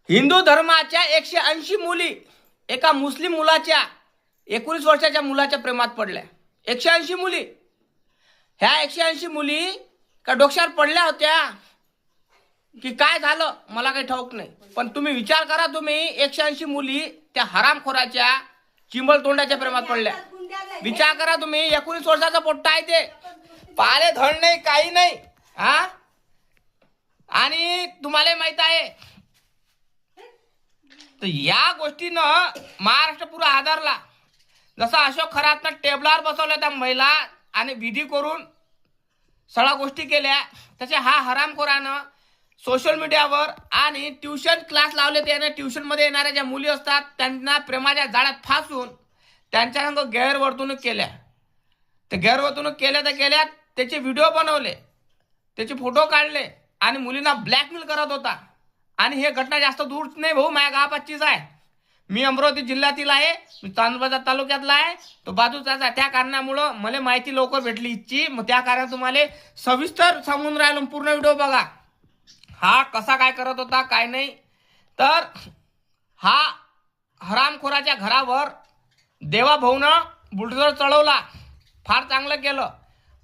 हिंदू धर्माच्या 180 मुली एका मुस्लिम मुलाच्या 19 वर्षाच्या मुलाच्या प्रेमात पडल्या। 180 मुली। ह्या 180 मुली का डोक्यावर पडल्या होत्या की काय झालं मला काही ठाऊक नाही, पण तुम्ही विचार करा, तुम्ही 180 मुली त्या हरामखोराच्या चिंबल तोंडाच्या प्रेमात पडल्या। विचार करा तुम्ही, 19 वर्षाचा पोट्टा आहे ते, पाले धड नाही काही नाही हा। आणि तुम्हाला माहित आहे तर या गोष्टीनं महाराष्ट्र पुरा आधारला। जसा अशोक खरातनं टेबलावर बसवल्या त्या महिला आणि विधी करून सगळ्या गोष्टी केल्या, तसे हा हरामखोरानं सोशल मीडियावर आणि ट्युशन क्लास लावले, त्याने ट्युशन मध्ये येणाऱ्या ज्या मुली असतात त्यांना प्रेमाच्या जाळ्यात फासून त्यांच्या संग गैरवर्तणूक केल्या। ते गैरवर्तणूक केल्या तर केल्या, त्याचे व्हिडिओ बनवले, त्याचे फोटो काढले आणि मुलींना ब्लॅकमेल करत होता। आणि हे घटना जास्त दूर नाही भाऊ, माझ्या गावापाचीच आहे। मी अमरावती जिल्ह्यातील आहे, मी तांदूळबाजार तालुक्यातला आहे, तो बाजूचाच आहे। त्या कारणामुळं मला माहिती लवकर भेटली इच्छी, मग त्या कारण तुम्हाला सविस्तर सांगून राहिलो, पूर्ण व्हिडिओ बघा हा कसा काय करत होता काय नाही। तर हा हरामखोराच्या घरावर देवाभाऊनं बुलडोझर चढवला, फार चांगलं केलं,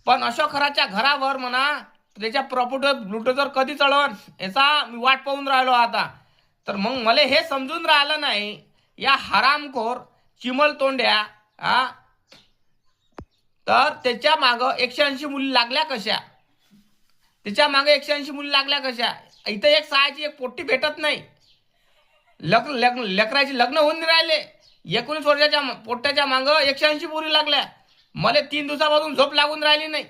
पण अशोक खराच्या घरावर म्हणा त्याच्या प्रॉपर्टीवर बुलडोझर कधी चढवण याचा मी वाट पाहून राहिलो आता। तर मग मला हे समजून राहिलं नाही, या हरामखोर चिमल तोंड्या हा तर त्याच्या माग 180 मुली लागल्या कशा, त्याच्या मागे 180 मुली लागल्या कशा। इथं एक सहाची एक पोट्टी भेटत नाही, लेकराची लग्न होऊन राहिले, 19 वर्षाच्या पोट्ट्याच्या माग 180 पोरी लागल्या। मला 3 दिवसापासून झोप लागून राहिली नाही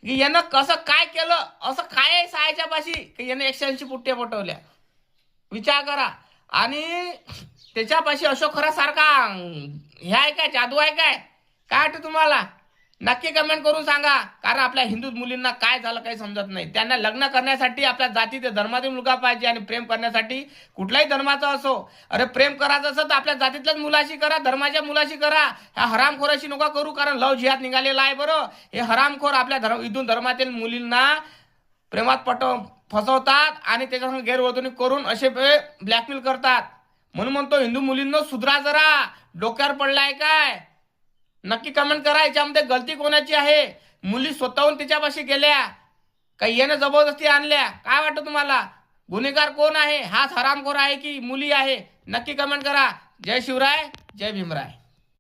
की यानं कसं काय केलं, असं काय सहायच्या पाशी की यानं 180 पोट्ट्या पटवल्या। विचार करा। आणि त्याच्यापाशी अशोक खरा सारखा हे आहे काय, जादू आहे काय, काय वाटतं तुम्हाला? नक्की कमेंट करून सांगा, कारण आपल्या हिंदू मुलींना काय झालं काही समजत नाही। त्यांना लग्न करण्यासाठी आपल्या जाती ते धर्मातील मुलगा पाहिजे, आणि प्रेम करण्यासाठी कुठल्याही धर्माचा असो, अरे प्रेम करायचं असं तर आपल्या जातीतल्याच मुलाशी करा, धर्माच्या मुलाशी करा, ह्या हरामखोराशी नका करू, कारण लव जिहाद निघालेला आहे बरं। हे हरामखोर आपल्या हिंदू धर्मातील मुलींना प्रेमात फसवतात आणि त्याच्यासंग गैरवर्तणूक करून असे ब्लॅकमेल करतात। म्हणून म्हणतो हिंदू मुलींना सुधरा जरा, डोक्यावर पडलाय काय? नक्की कमेंट करा, याच्यामध्ये गलती कोणाची आहे? मुली स्वतःहून तिच्यापाशी गेल्या काही याने जबरदस्ती आणल्या? काय वाटतं तुम्हाला, गुन्हेगार कोण आहे? हाच हरामखोर आहे की मुली आहे? नक्की कमेंट करा। जय शिवराय, जय भीमराय।